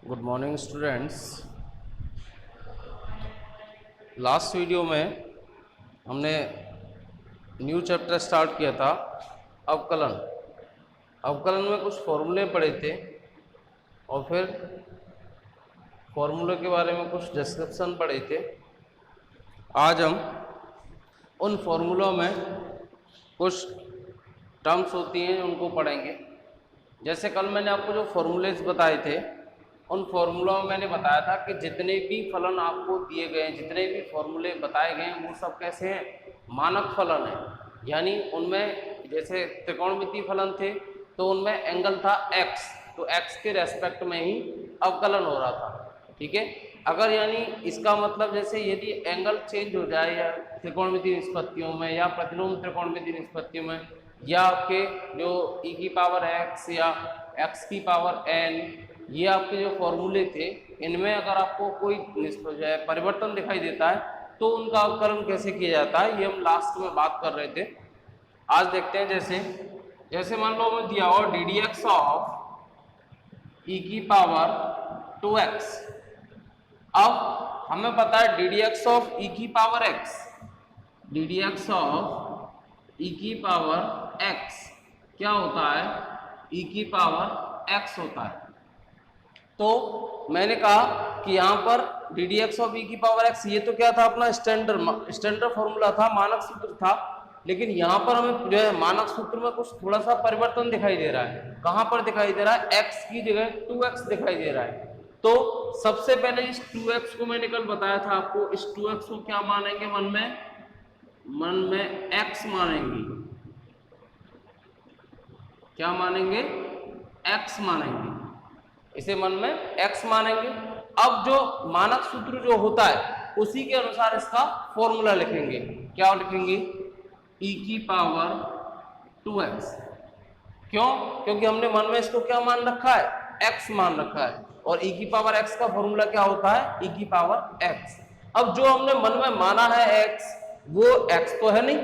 Good morning students. Last video में हमने new chapter start किया था अवकलन। अवकलन में कुछ फॉर्मूले पढ़े थे और फिर फॉर्मूले के बारे में कुछ डिस्क्रिप्शन पढ़े थे। आज हम उन फॉर्मूलों में कुछ टर्म्स होती हैं उनको पढ़ेंगे। जैसे कल मैंने आपको जो फॉर्मूलेज बताए थे उन फॉर्मूलों में मैंने बताया था कि जितने भी फलन आपको दिए गए हैं, जितने भी फॉर्मूले बताए गए हैं, वो सब कैसे हैं, मानक फलन है। यानी उनमें जैसे त्रिकोणमितीय फलन थे तो उनमें एंगल था x, तो x के रेस्पेक्ट में ही अवकलन हो रहा था। ठीक है, अगर यानी इसका मतलब जैसे यदि एंगल चेंज हो जाए या त्रिकोणमितीय निष्पत्तियों में या प्रतिलोम त्रिकोणमितीय निष्पत्तियों में या आपके जो e की पावर x या x की पावर n, ये आपके जो फॉर्मूले थे इनमें अगर आपको कोई परिवर्तन दिखाई देता है तो उनका अवकलन कैसे किया जाता है, ये हम लास्ट में बात कर रहे थे। आज देखते हैं। जैसे मान लो हमें दिया हो d d x of e की पावर 2x। अब हमें पता है d d x of e की power x, d d x of e की पावर x क्या होता है, e की पावर x होता है। तो मैंने कहा कि यहाँ पर D d x of e की पावर x, ये तो क्या था, अपना स्टैंडर्ड फॉर्मूला था, मानक सूत्र था। लेकिन यहाँ पर हमें जो है मानक सूत्र में कुछ थोड़ा सा परिवर्तन दिखाई दे रहा है। कहाँ पर दिखाई दे रहा है, x की जगह 2x दिखाई दे रहा है। तो सबसे पहले इस 2x को मैंने कल बताया था आपको, इस 2x को क्या मानेंगे, मन में x मानेंगे। क्या मानेंगे, x मानेंगे, इसे मन में x मानेंगे। अब जो मानक सूत्र जो होता है उसी के अनुसार इसका फॉर्मूला लिखेंगे। क्या लिखेंगे, e की पावर 2x। क्यों, क्योंकि हमने मन में इसको क्या मान रखा है, x मान रखा है। और e की पावर x का फॉर्मूला क्या होता है, e की पावर x। अब जो हमने मन में माना है x, वो x तो है नहीं,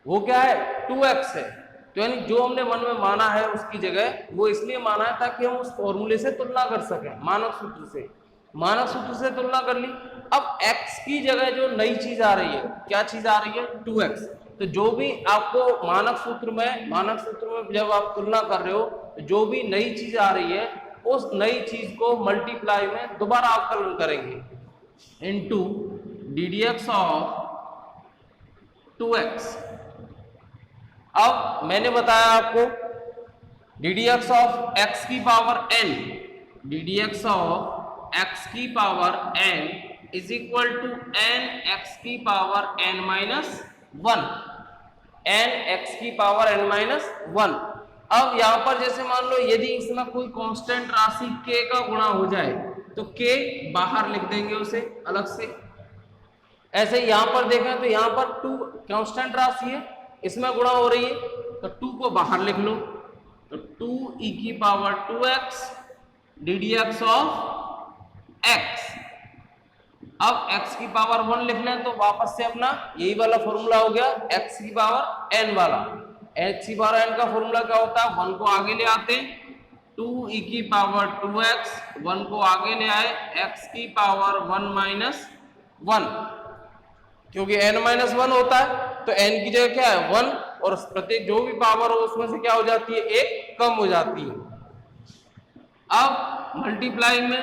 वो क्या है, 2x है। तो यानी जो हमने मन में माना है उसकी जगह वो इसलिए माना है ताकि हम उस फॉर्मूले से तुलना कर सकें, मानक सूत्र से तुलना कर ली। अब x की जगह जो नई चीज आ रही है, क्या चीज आ रही है, 2x। तो जो भी आपको मानक सूत्र में जब आप तुलना कर रहे हो, जो भी नई चीज आ रही है उस नई चीज को मल्टीप्लाई में दोबारा अवकलन करेंगे into d d x of 2x। अब मैंने बताया आपको d d x of x की power n, d d x of x की power n is equal to n x की power n minus 1, n x की पावर n माइनस 1। अब यहां पर जैसे मान लो यदि इसमें कोई कांस्टेंट राशि k का गुणा हो जाए तो k बाहर लिख देंगे उसे अलग से। ऐसे यहां पर देखें तो यहां पर 2 कांस्टेंट राशि है, इसमें गुणा हो रही है तो 2 को बाहर लिख लो, तो 2 e की power 2x D d x of x। अब x की पावर 1 लिख लें तो वापस से अपना यही वाला फॉर्मूला हो गया, x की पावर n वाला। x की पावर n का फॉर्मूला क्या होता है, 1 को आगे ले आते, 2 e की पावर 2x, 1 को आगे ले आए, x की पावर 1 माइनस 1, क्योंकि n माइनस 1 होता है तो n की जगह क्या है 1, और प्रत्येक जो भी पावर हो उसमें से क्या हो जाती है, एक कम हो जाती है। अब मल्टीप्लाई में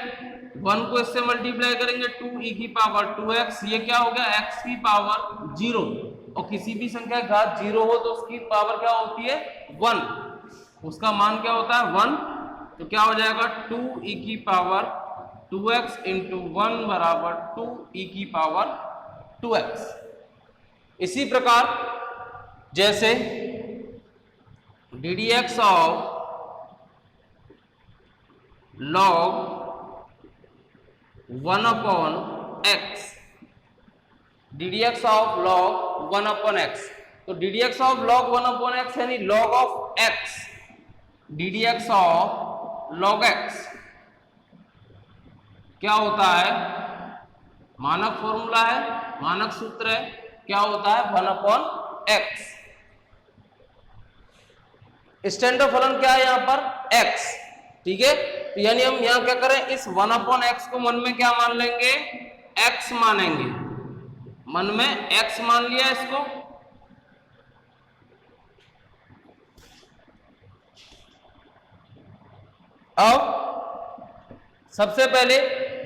1 को इससे मल्टीप्लाई करेंगे, 2 e की पावर 2x, ये क्या हो गया, x की पावर 0। और किसी भी संख्या घात 0 हो तो उसकी पावर क्या होती है, 1, उसका मान क्या होता है 1। तो क्या हो जाएगा, 2 e की पावर 2x इंटू 1 बराबर 2 e की पावर 2x। इसी प्रकार जैसे D d x of log 1 upon x, d d x of log 1 upon x। तो D d x of log 1 upon x यानी log of x, d d x of log x क्या होता है, मानक formula है, मानक सूत्र है, क्या होता है 1 अपॉन x। स्टैंडर्ड फलन क्या है यहाँ पर, x। ठीक है, तो यानी हम यहाँ क्या करें, इस 1/x को मन में क्या मान लेंगे, x मानेंगे। मन में x मान लिया इसको। अब सबसे पहले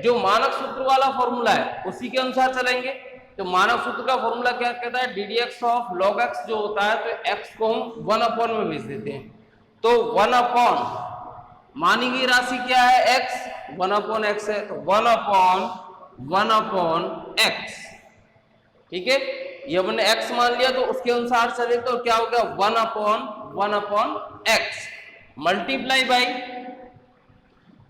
जो मानक सूत्र वाला फॉर्मूला है उसी के अनुसार चलेंगे। तो मानक सूत्र का फॉर्मूला क्या कहता है, ddx ऑफ log x जो होता है, तो x को हम 1/, में भेज देते हैं। तो 1/, मानी गई राशि क्या है, x, 1/x है, तो 1/1/x। ठीक है, ये हमने x मान लिया, तो उसके अनुसार चले तो क्या हो गया, 1/1/x मल्टीप्लाई बाई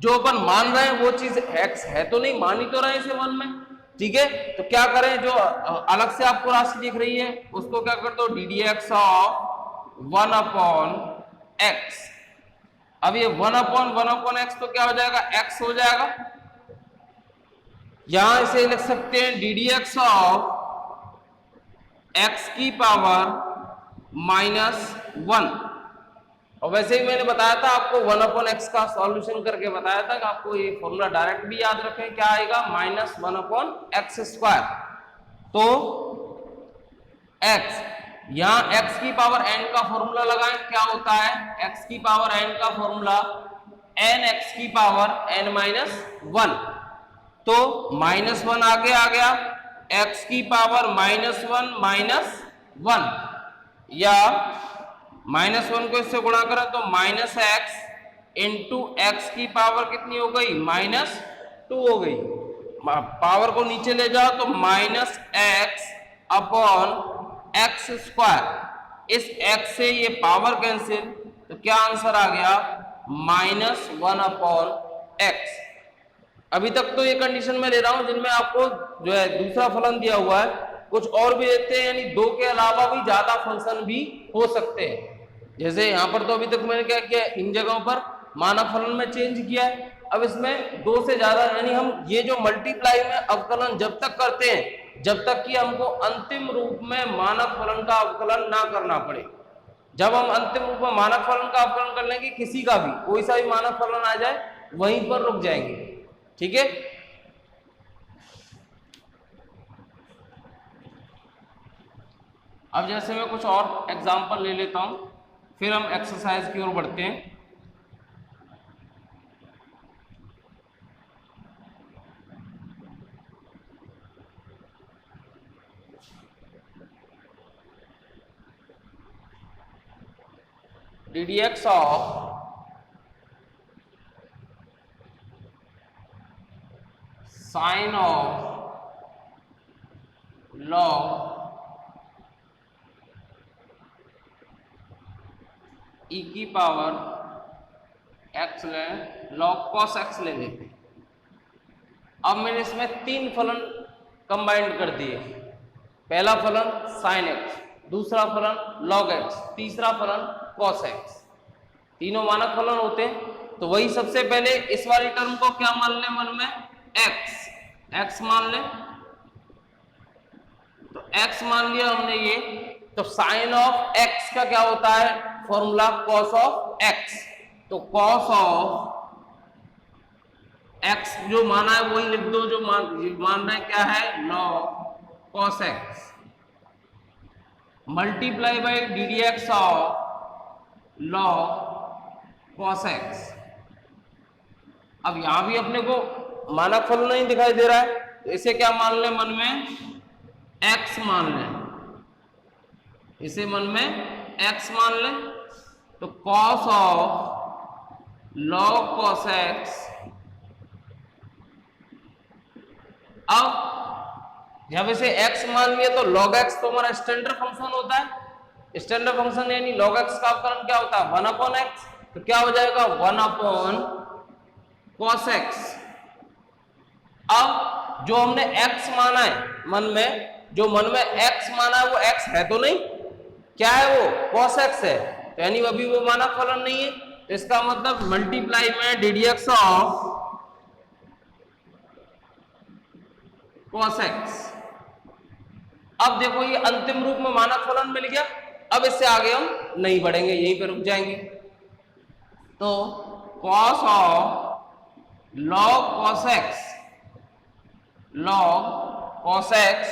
जो अपन मान रहे हैं वो चीज x है तो नहीं, मानी तो रहे इसे 1 में। ठीक है, तो क्या करें, जो अलग से आपको राशि दिख रही है उसको क्या कर दो, ddx ऑफ 1/x। अब ये 1/1/x तो क्या हो जाएगा, x हो जाएगा। यहां इसे लिख सकते हैं ddx ऑफ x की पावर -1। और वैसे ही मैंने बताया था आपको 1/x का सॉल्यूशन करके बताया था कि आपको ये फॉर्मूला डायरेक्ट भी याद रखें, क्या आएगा, -1/x²। तो x, यहां x की पावर n का फॉर्मूला लगाएं, क्या होता है, x की पावर n का फॉर्मूला nx की पावर n-1। तो -1 आगे आ गया, x की पावर -1 या -1 को इससे गुणा करें तो -x इंटू x की पावर कितनी हो गई, -2 हो गई। पावर को नीचे ले जाओ तो -x/x²। इस x से ये पावर कैंसिल, तो क्या आंसर आ गया, -1/x। अभी तक तो ये कंडीशन में ले रहा हूं जिनमें आपको जो है दूसरा फलन दिया हुआ है, कुछ और भी देते हैं, यानी 2 के अलावा भी ज्यादा फंक्शन भी हो सकते हैं। जैसे यहां पर तो अभी तक मैंने क्या किया, इन जगहों पर मानक फलन में चेंज किया है। अब इसमें 2 से ज्यादा, यानी हम ये जो मल्टीप्लाई में अवकलन जब तक करते हैं जब तक कि हमको अंतिम रूप में मानक फलन का अवकलन ना करना पड़े। जब हम अंतिम रूप में मानक फलन का अवकलन कर लेंगे, किसी का भी कोई सा भी मानक फलन आ जाए वहीं पर रुक जाएंगे। ठीक है, अब जैसे मैं कुछ और एग्जांपल ले लेता हूं, फिर हम एक्सरसाइज की ओर बढ़ते हैं। ddx of sine of log e की पावर x ले, log cos x ले लेते हैं। अब मैंने इसमें 3 फलन कंबाइंड कर दिए। पहला फलन sin x, दूसरा फलन log x, तीसरा फलन cos x। तीनों मानक फलन होते हैं, तो वही सबसे पहले इस वाली टर्म को क्या मान लें, मन में x मान लें। तो x मान लिया हमने ये, तो साइन ऑफ x का क्या होता है, फॉर्मूला cos ऑफ x। तो cos ऑफ x जो माना है वही लिख दो, जो मान रहे हैं क्या है, log cos x multiply by ddx of log cos x। अब यहां भी अपने को मानक फलन नहीं दिखाई दे रहा है, तो इसे क्या मान लें, मन में x मान लें। इसे मन में x मान लें, तो cos of log cos x। अब जब इसे x मान लिया तो log x तो हमारा स्टैंडर्ड फंक्शन होता है। स्टैंडर्ड फंक्शन यानी log x का अवकलन क्या होता है, 1/x। तो क्या हो जाएगा, 1/cos x। अब जो हमने x माना है मन में, जो मन में x माना है वो x है तो नहीं, क्या है वो, cos x है, तो यानी अभी वो मानक फलन नहीं है। तो इसका मतलब मल्टीप्लाई में ddx ऑफ cos x। अब देखो ये अंतिम रूप में मानक फलन मिल गया। अब इससे आगे हम नहीं बढ़ेंगे, यहीं पे रुक जाएंगे। तो cos of log cos x, log cos x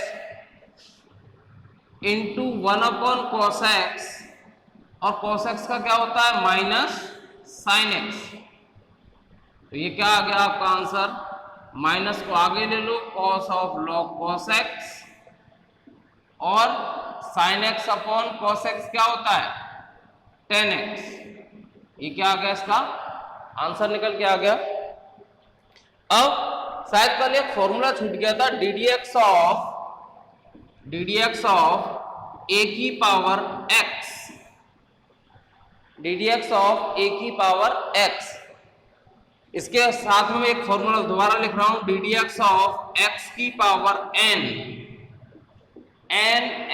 into 1/cos x, और cos x का क्या होता है माइनस sin x। तो ये क्या आ गया आपका आंसर, माइनस को आगे ले लो, cos of log cos x, और sin x upon cos x क्या होता है tan x। ये क्या आ गया, इसका आंसर निकल के आ गया। अब शायद कल एक फॉर्मूला छूट गया था, ddx ऑफ a की power x, ddx of a की पावर x। इसके साथ में एक फॉर्मूला दोबारा लिख रहा हूं, ddx ऑफ x की पावर n,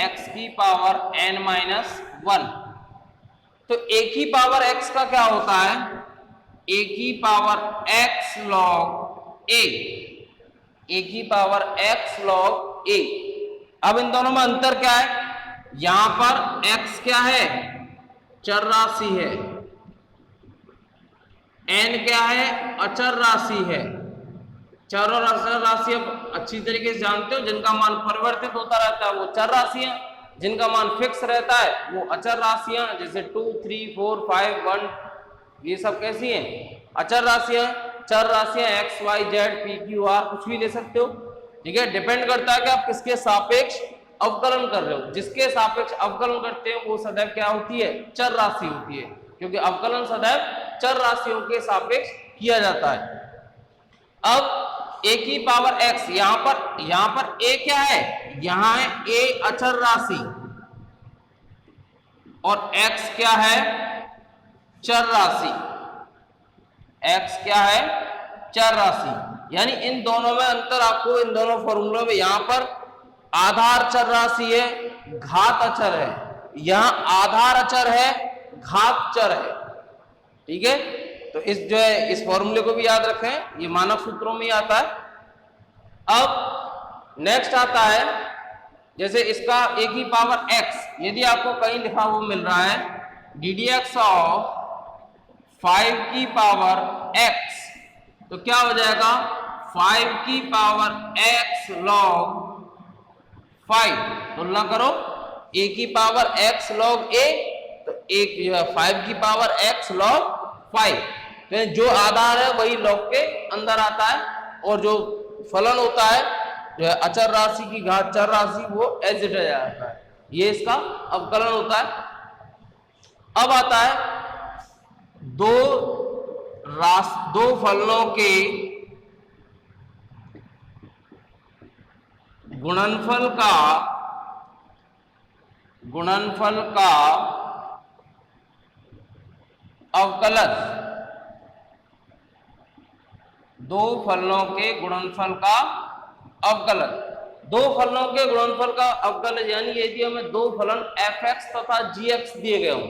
x की पावर n माइनस 1। तो a की पावर x का क्या होता है, a की power x log a, a की पावर x log a। अब इन दोनों में अंतर क्या है, यहां पर x क्या है, चर राशि है, n क्या है, अचर राशि है। चर और अचर राशि अब अच्छी तरीके से जानते हो, जिनका मान परिवर्तित होता रहता है वो चर राशियां, जिनका मान फिक्स रहता है वो अचर राशियां, जैसे 2, 3, 4, 5, 1, ये सब कैसी हैं, अचर राशियां। चर राशियां x, y, z, p, q, r कुछ भी ले सकते हो, ठीक है। डिपेंड करता है कि आप किसके सापेक्ष अवकलन कर रहे हो। जिसके सापेक्ष अवकलन करते हैं वो सदैव क्या होती है, चर राशि होती है, क्योंकि अवकलन सदैव चर राशियों के सापेक्ष किया जाता है। अब a की पावर x, यहां पर a क्या है, यहां है a अचर राशि, और x क्या है, चर राशि। x क्या है, चर राशि। यानी इन दोनों में अंतर आपको, इन दोनों फॉर्मूलों में, यहां पर आधार चर राशि है, घात अचर है, यहां आधार अचर है, घात चर है, ठीक है। तो इस जो है इस फॉर्मूले को भी याद रखें, ये मानक सूत्रों में ही आता है। अब नेक्स्ट आता है, जैसे इसका a की पावर x, यदि आपको कहीं लिखा हुआ मिल रहा है ddx ऑफ 5 की पावर x, तो क्या हो जाएगा, 5 की पावर x log 5। तुलना करो, a की पावर x log a, तो एक जो है 5 की पावर x log 5, तो जो आधार है वही लॉग के अंदर आता है, और जो फलन होता है जो है अचर राशि की घात चर राशि, वो एज इट इज आता है। ये इसका अवकलन होता है। अब आता है दो फलनों के गुणनफल का अवकलन, दो फलनों के गुणनफल का अवकलन। दो फलनों के गुणनफल का अवकलन यानी यदि हमें दो फलन fx तथा gx दिए गए हों,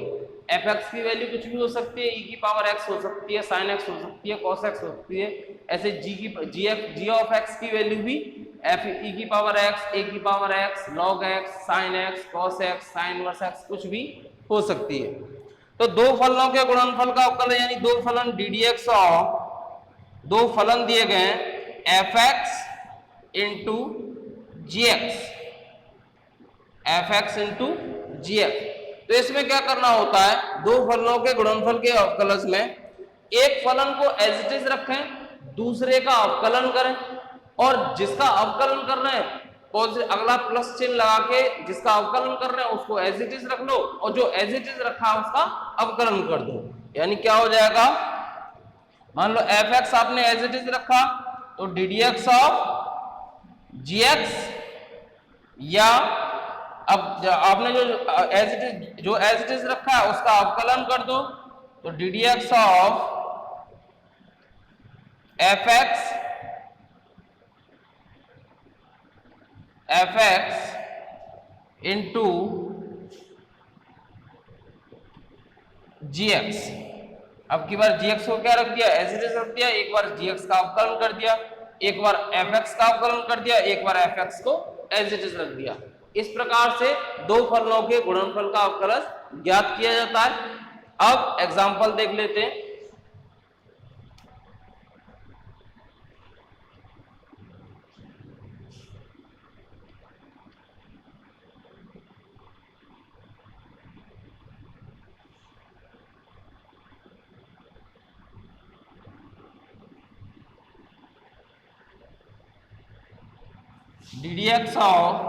fx की वैल्यू कुछ भी हो सकती है, e की पावर x हो सकती है, sin x हो सकती है, cos x हो सकती है, ऐसे g ऑफ x की वैल्यू भी e की पावर x, a की power x, log x, sin x, cos x, sin inverse x कुछ भी हो सकती है। तो दो फलनों के गुणनफल का अवकलन यानी दो फलन ddx ऑफ, दो फलन दिए गए हैं fx into gx, fx into gx। तो इसमें क्या करना होता है, दो फलनों के गुणनफल के अवकलन में एक फलन को एज इट इज रखें, दूसरे का अवकलन करें, और जिसका अवकलन कर रहे हैं अगला प्लस चिन्ह लगा के जिसका अवकलन कर रहे हैं उसको एज इट इज रख लो, और जो एज इट इज रखा है उसका अवकलन कर दो। यानी क्या हो जाएगा, मान लो fx आपने एज इट इज रखा, तो ddx ऑफ gx, या अब आपने जो एज इट इज रखा है उसका अवकलन कर दो, तो ddx of fx into gx। अब की बार gx को क्या रख दिया, एज इट इज रख दिया, एक बार gx का अवकलन कर दिया, एक बार fx का अवकलन कर दिया, एक बार fx को एज इट इज रख दिया। इस प्रकार से दो फलनों के गुणनफल का अवकलन ज्ञात किया जाता है। अब एग्जांपल देख लेते हैं। डी डी एक्स ऑफ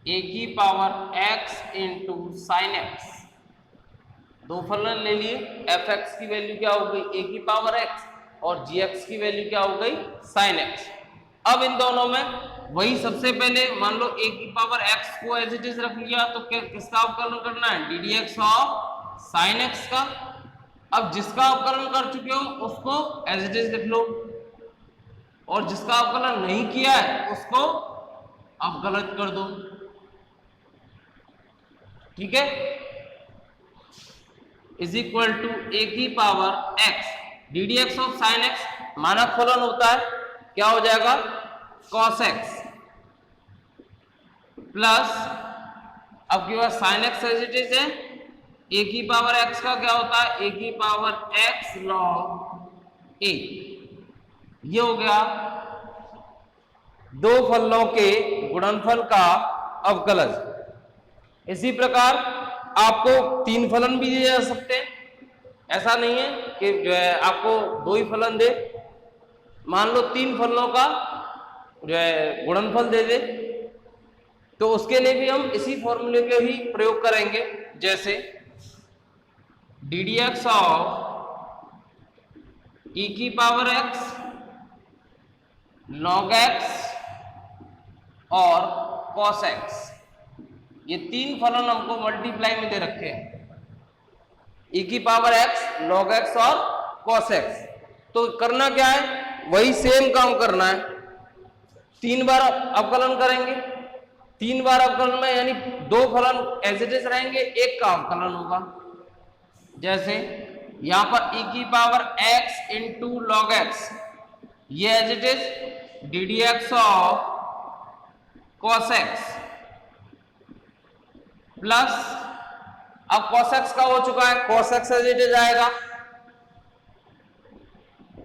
ए की power x into sine x. दो फलन ले लिए, एफ एक्स की वैल्यू क्या हो गई ए की पावर एक्स और जी एक्स की वैल्यू क्या हो गई साइन एक्स। अब इन दोनों में वही सबसे पहले मान लो ए की पावर एक्स को एज इट इज रख लिया, तो किसका अवकलन करना है d d x of sine x का। अब जिसका अवकलन कर चुके हो उसको एज इट इज लिख लो, और जिसका अवकलन नहीं किया है उसको अवकलित कर दो। ठीक है, इज इक्वल टू ए की power x d d x of sine x, मानक फलन होता है, क्या हो जाएगा कॉस एक्स प्लस, अब की बार sine x as it is है, ए की पावर एक्स का क्या होता है ए की पावर एक्स लॉग ए। ये हो गया दो फलनों के गुणनफल का अवकलज। इसी प्रकार आपको तीन फलन भी दिए जा सकते हैं, ऐसा नहीं है कि जो है आपको दो ही फलन दे, मान लो तीन फलनों का जो है गुणनफल दे दे, तो उसके लिए भी हम इसी फॉर्मूले के ही प्रयोग करेंगे। जैसे D d x of e की पावर एक्स लॉग एक्स और कॉस एक्स, ये तीन फलन हमको मल्टीप्लाई में दे रखे हैं, ई की पावर एक्स लॉग एक्स और कॉस एक्स। तो करना क्या है, वही सेम काम करना है, तीन बार अवकलन करेंगे, तीन बार अवकलन में यानी दो फलन एज इट इज रहेंगे, एक का अवकलन होगा। जैसे यहां पर ई की power x into log x, ये as it is d d x of cos x plus, अब cos x का हो चुका है cos x as it is आएगा।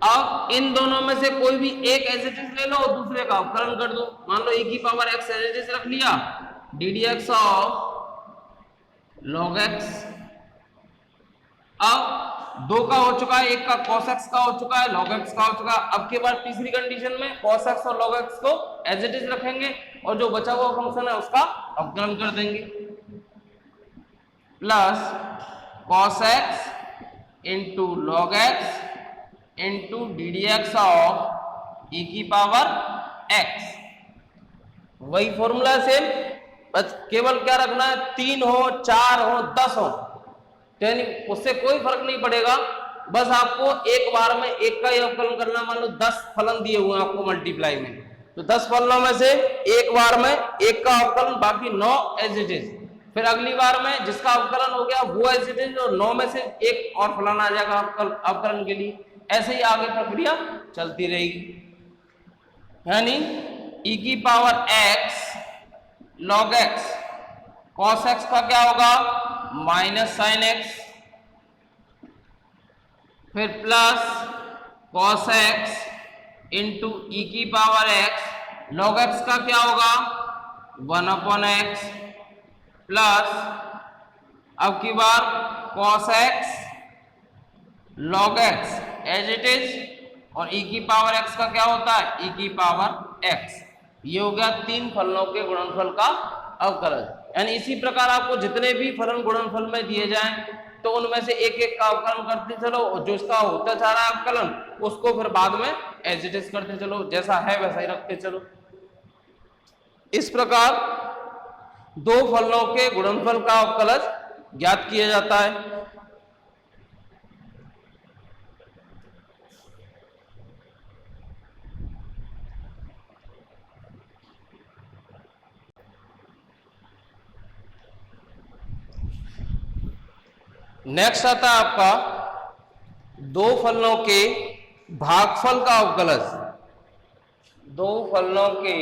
अब इन दोनों में से कोई भी एक एज इट इज ले लो और दूसरे का अवकलन कर दो। मान लो e की power x as it is रख लिया, d d x of log x। अब दो का हो चुका है, एक का cos x का हो चुका है, log x का हो चुका है। अब के बाद तीसरी कंडीशन में cos x और log x को एज इट इज रखेंगे और जो बचा हुआ फंक्शन है उसका अवकलन कर देंगे, plus cos x into log x into d d x of e की पावर x। वही फॉर्मूला सेम, बस केवल क्या रखना है, तीन हो चार हो 10 हो, यानी उससे कोई फर्क नहीं पड़ेगा, बस आपको एक बार में एक का ही अवकलन करना। मान लो 10 फलन दिए हुए हैं आपको मल्टीप्लाई में, तो 10 फलनों में से एक बार में एक का अवकलन, बाकी 9 एज इट इज। फिर अगली बार में जिसका अवकलन हो गया वो एज इट इज, और 9 में से एक और फलन आ जाएगा अवकलन के लिए। ऐसे ही आगे प्रक्रिया चलती रहेगी, यानी e की power x log x cos x का क्या होगा माइनस साइन x, फिर प्लस cos x इंटू ई की पावर x log x का क्या होगा 1/x, प्लस अब की बार cos x log x as it is, और e की पावर x का क्या होता है e की पावर x। ये हो गया तीन फलनों के गुणनफल का अवकलन। यानी इसी प्रकार आपको जितने भी फलन गुणनफल में दिए जाएं तो उनमें से एक एक का अवकलन करते चलो, और जो इसका होता जा रहा है अवकलन उसको फिर बाद में एज इट इज करते चलो, जैसा है वैसा ही रखते चलो। इस प्रकार दो फलनों के गुणनफल का अवकलज ज्ञात किया जाता है। नेक्स्ट आता है आपका दो फलनों के भागफल का अवकलज। दो फलनों के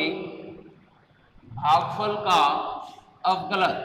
भागफल का अवकलज।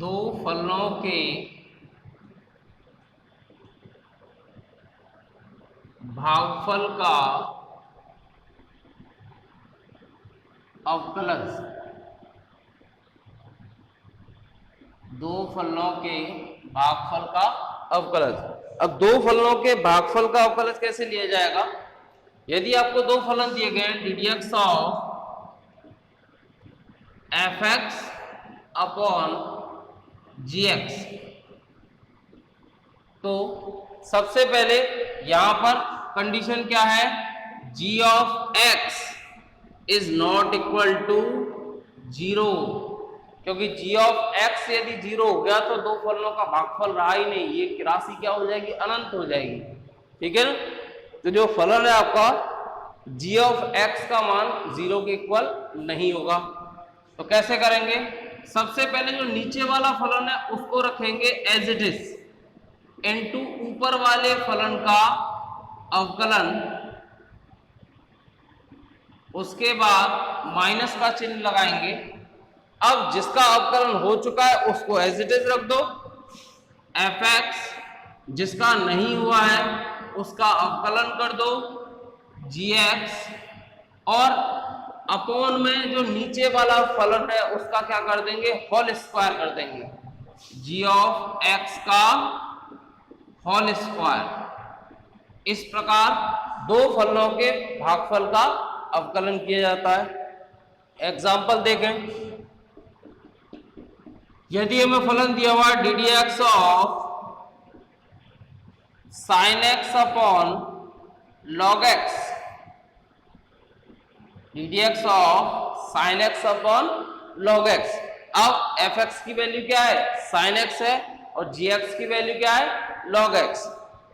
दो फलनों के भागफल का अवकलज, दो फलनों के भागफल का अवकलज। अब दो फलनों के भागफल का अवकलज कैसे लिया जाएगा? यदि आपको दो फलन दिए गए d d x of f x upon g x, तो सबसे पहले यहां पर कंडीशन क्या है? g of x is not equal to 0, क्योंकि g ऑफ x यदि 0 हो गया तो दो फलनों का भागफल रहा ही नहीं, ये राशि क्या हो जाएगी? अनंत हो जाएगी। ठीक है ना? तो जो फलन है आपका g ऑफ x का मान 0 के इक्वल नहीं होगा। तो कैसे करेंगे? सबसे पहले जो नीचे वाला फलन है उसको रखेंगे एज इट इज इनटू ऊपर वाले फलन का अवकलन, उसके बाद माइनस का चिन्ह लगाएंगे। अब जिसका अवकलन हो चुका है उसको एज इट इज रख दो, एफ एक्स, जिसका नहीं हुआ है उसका अवकलन कर दो जी एक्स, और अपॉन में जो नीचे वाला फलन है उसका क्या कर देंगे? होल स्क्वायर कर देंगे, जी ऑफ एक्स का होल स्क्वायर। इस प्रकार दो फलनों के भागफल का अवकलन किया जाता है। एग्जाम्पल देखें, यदि हमें फलन दिया हुआ D d x of sine x upon log x, d d x of sine x upon log x. अब एफ एक्स की वैल्यू क्या है? साइन एक्स है, और जी एक्स की वैल्यू क्या है? Log x.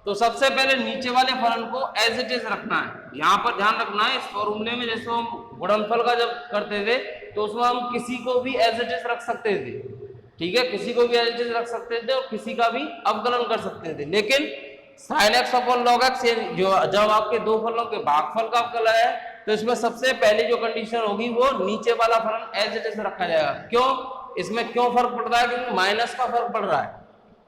तो सबसे पहले नीचे वाले फलन को एज इट इज रखना है। यहां पर ध्यान रखना है, इस फॉर्मूले में जैसे हम गुणनफल का जब करते थे तो उसमें हम किसी को भी एज इट इज रख सकते थे। ठीक है, किसी को भी एज इट इज रख सकते थे और किसी का भी अवकलन कर सकते थे, लेकिन sine x upon log x जो जब आपके दो फलनों के भागफल का अवकलन है तो इसमें सबसे पहले जो कंडीशन होगी वो नीचे वाला फलन एज इट इज रखा जाएगा। क्यों? इसमें क्यों फर्क पड़ रहा है? क्योंकि माइनस का फर्क पड़ रहा है।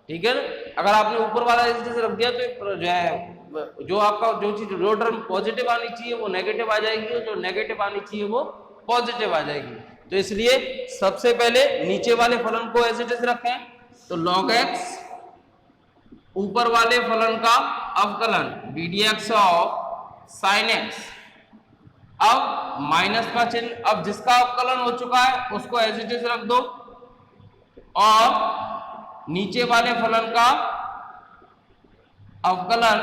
ठीक है ना? अगर आपने ऊपर वाला एज इट इज रख दिया तो जो है जो आपका जो चीज जो टर्म पॉजिटिव आनी चाहिए वो नेगेटिव आ जाएगी, और जो नेगेटिव आनी चाहिए वो पॉजिटिव आ जाएगी। तो इसलिए सबसे पहले नीचे वाले फलन को एज इट इज रखें, तो log x ऊपर वाले फलन का अवकलन D d x of sine x, अब माइनस का चिन्ह, अब जिसका अवकलन हो चुका है उसको एज इट इज रख दो, और नीचे वाले फलन का अवकलन,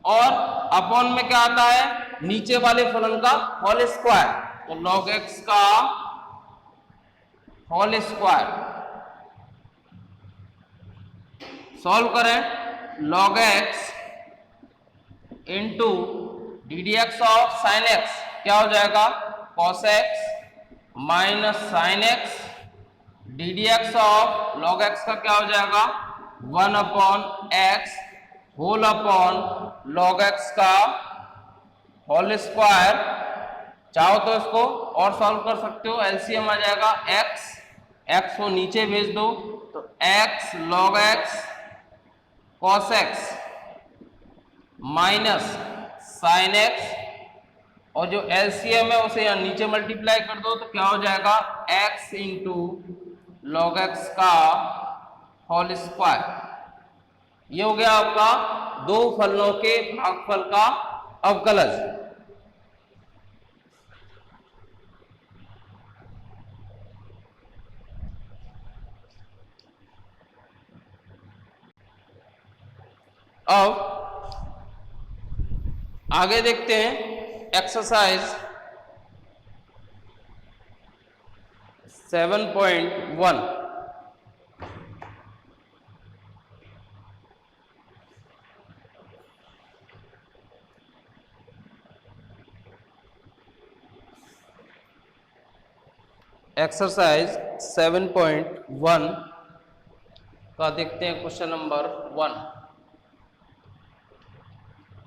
और अपॉन में क्या आता है? नीचे वाले फलन का होल स्क्वायर, तो log x का होल स्क्वायर। सॉल्व करें, log x into d d x of sine x क्या हो जाएगा? cos x minus sine x, d d x of log x का क्या हो जाएगा? 1 upon x whole upon log x का होल स्क्वायर। चाहो तो इसको और सॉल्व कर सकते हो, एलसीएम आ जाएगा x को नीचे भेज दो तो x log x cos x minus sine x, और जो एलसीएम है उसे यहाँ नीचे मल्टीप्लाई कर दो तो क्या हो जाएगा? x इंटू log x का होल स्क्वायर। ये हो गया आपका दो फलनों के भागफल का अवकलज। अब आगे देखते हैं एक्सरसाइज 7.1। एक्सरसाइज 7.1 का देखते हैं क्वेश्चन नंबर 1,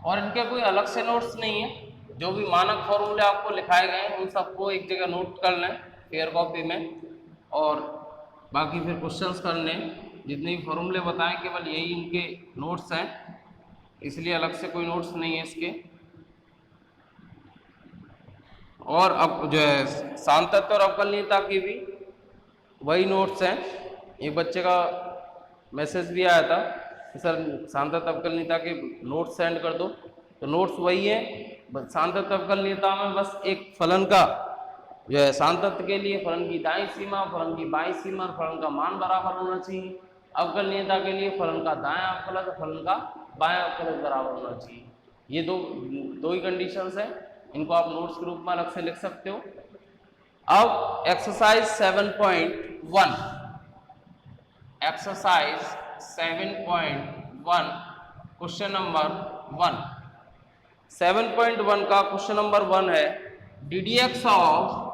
और इनके कोई अलग से नोट्स नहीं है, जो भी मानक फॉर्मूले आपको लिखाए गए हैं उन सबको एक जगह नोट कर लें फेयर कॉपी में, और बाकी फिर क्वेश्चंस करने, जितने भी फॉर्मूले बताएं केवल यही इनके नोट्स हैं, इसलिए अलग से कोई नोट्स नहीं है इसके। और अब जो है सांतत्य और अवकलनीयता की भी वही नोट्स हैं। एक बच्चे का मैसेज भी आया था कि सर सांतत्य अवकलनीयता के नोट्स सेंड कर दो, तो नोट्स वही है। सांतत्य अवकलनीयता में बस एक फलन का जो है सांतत्य के लिए फलन की दाईं सीमा, फलन की बाईं सीमा, फलन का मान बराबर होना चाहिए। अवकलनीयता के लिए फलन का दायां अवकलज, फलन का बायां अवकलज बराबर होना चाहिए। ये दो ही कंडीशंस है, इनको आप नोट्स के रूप में अलग से लिख सकते हो। अब एक्सरसाइज 7.1, एक्सरसाइज 7.1 क्वेश्चन नंबर 1। 7.1 का क्वेश्चन नंबर 1 है ddx of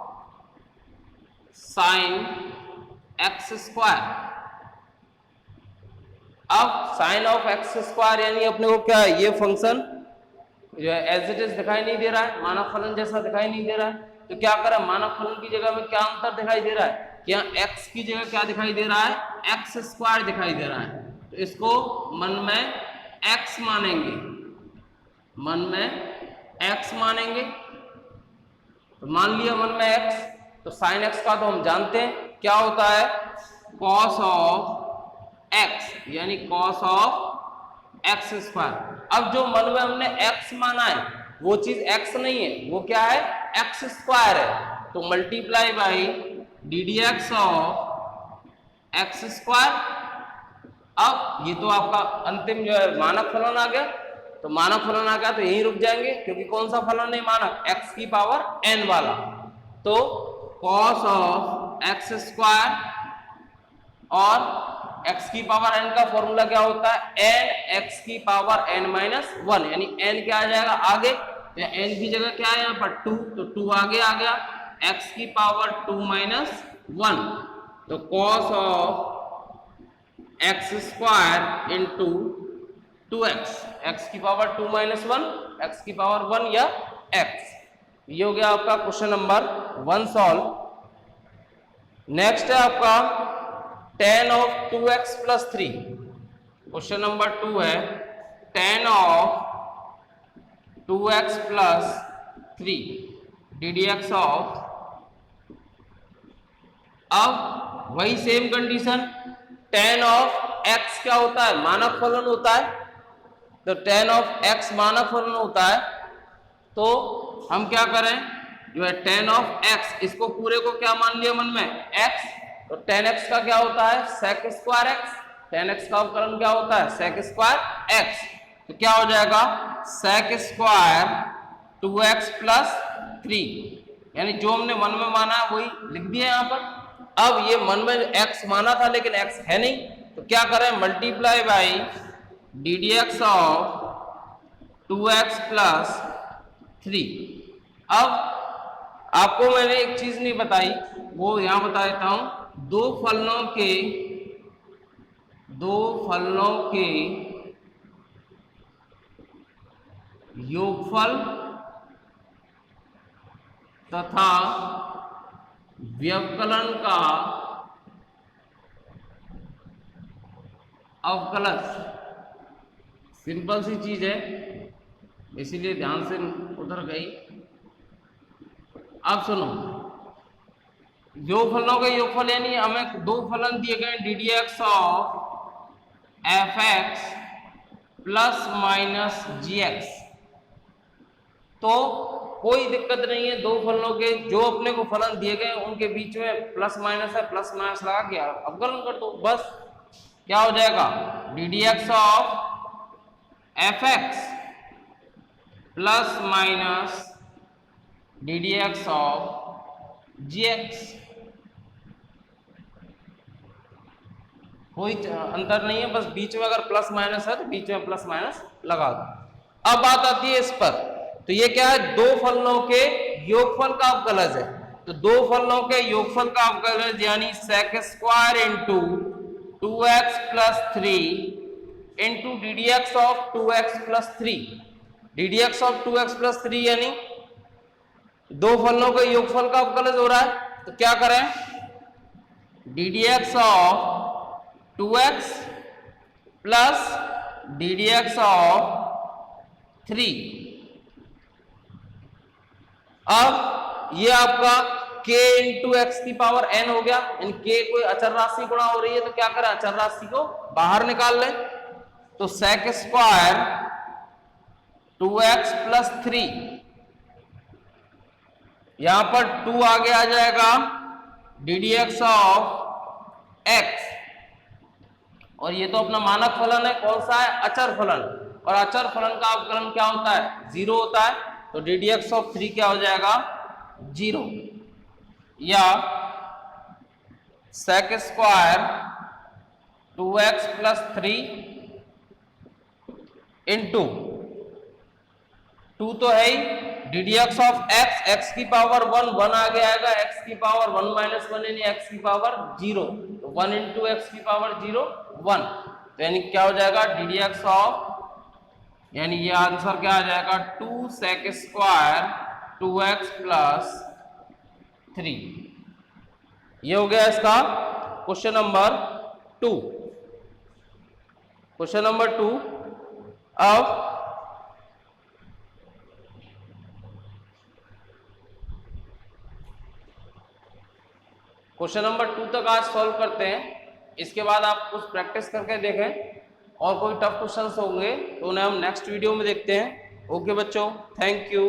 sine x square. अब साइन ऑफ एक्स स्क्वायर यानी अपने को क्या है, ये फंक्शन जो है एज इट इज दिखाई नहीं दे रहा है, मानक फलन जैसा दिखाई नहीं दे रहा है। तो क्या करें, मानक फलन की जगह में क्या अंतर दिखाई दे रहा है, क्या x की जगह क्या दिखाई दे रहा है, एक्स स्क्वायर दिखाई दे रहा है। तो इसको मन में x मानेंगे, मन में x मानेंगे। तो मान लिया मन में x, तो साइन x का तो हम जानते हैं क्या होता है, cos ऑफ x यानी cos ऑफ एक्स स्क्वायर। अब जो मन में हमने x माना है वो चीज x नहीं है, वो क्या है, एक्स स्क्वायर है। तो multiply by ddx of x square. अब ये तो आपका अंतिम जो है मानक फलन आ गया। तो मानक फलन आ गया तो यहीं रुक जाएंगे, क्योंकि कौन सा फलन है मानक, x की पावर n वाला। तो cos ऑफ एक्स स्क्वायर और x की पावर n का फॉर्मूला क्या होता है, n x की पावर n माइनस 1, यानी n क्या आ जाएगा आगे, या n की जगह क्या है यहाँ पर 2, तो 2 आगे आ गया, x की पावर 2 माइनस 1। तो cos of x square into 2x, x की पावर 2 माइनस 1, x की पावर 1 या x। ये हो गया आपका क्वेश्चन नंबर 1 सॉल्व। नेक्स्ट है आपका tan of 2x plus 3। Question number 2 है tan of 2x plus 3 ddx of. अब वही same condition, tan of x क्या होता है, मानक फलन होता है। तो tan ऑफ x मानक फलन होता है, तो हम क्या करें, जो है tan ऑफ x, इसको पूरे को क्या मान लिया मन में x, तो tan x का क्या होता है, sec square x। tan x का अवकलन क्या होता है, sec स्क्वायर x। तो क्या हो जाएगा, sec स्क्वायर 2x प्लस 3, यानी जो हमने मन में माना है वही लिख दिया यहाँ पर। अब ये मन में x माना था लेकिन x है नहीं, तो क्या करें, multiply by ddx of 2x plus 3। अब आपको मैंने एक चीज नहीं बताई, वो यहां बता देता हूं। दो फलनों के योगफल तथा व्यवकलन का अवकलज, सिंपल सी चीज है इसीलिए ध्यान से उधर गई। अब सुनो, योगफलों के योगफल यानी हमें दो फलन दिए गए ddx of fx plus minus gx। तो कोई दिक्कत नहीं है, दो फलनों के जो अपने को फलन दिए गए उनके बीच में प्लस माइनस है, प्लस माइनस लगा के अवकलन कर दो, बस क्या हो जाएगा, ddx of fx plus minus ddx of gx। कोई अंतर नहीं है, बस बीच में अगर प्लस माइनस है तो बीच में प्लस माइनस लगा दो। अब बात आती है इस पर, तो ये क्या है, दो फलनों के योगफल का अवकलज है। तो दो फलनों के योगफल का अवकलज यानी sec square into 2x plus 3 into ddx of 2x plus 3। ddx of 2x plus 3 यानी दो फलनों के योगफल का अवकलज हो रहा है। तो क्या करें, ddx of 2x plus ddx of 3। अब ये आपका k इंटू एक्स की पावर n हो गया, इन k कोई अचर राशि गुणा हो रही है तो क्या करें, अचर राशि को बाहर निकाल लें। तो sec स्क्वायर 2x प्लस 3, यहां पर 2 आगे आ जाएगा ddx ऑफ x, और ये तो अपना मानक फलन है, कौन सा है, अचर फलन, और अचर फलन का अवकलन क्या होता है, 0 होता है। तो ddx ऑफ 3 क्या हो जाएगा, 0, या sec square 2x plus 3 into 2 तो है ही, ddx ऑफ x, x की पावर 1, 1 आगे आएगा, x की पावर 1 माइनस 1 यानी x की पावर 0, तो 1 इंटू एक्स की पावर 0 1, तो यानी क्या हो जाएगा ddx ऑफ, यानी ये आंसर क्या आ जाएगा 2 sec स्क्वायर 2x प्लस 3। ये हो गया इसका क्वेश्चन नंबर 2। क्वेश्चन नंबर 2, अब क्वेश्चन नंबर 2 तक आज सॉल्व करते हैं। इसके बाद आप कुछ प्रैक्टिस करके देखें, और कोई टफ क्वेश्चंस होंगे तो उन्हें हम नेक्स्ट वीडियो में देखते हैं। ओके बच्चों, थैंक यू।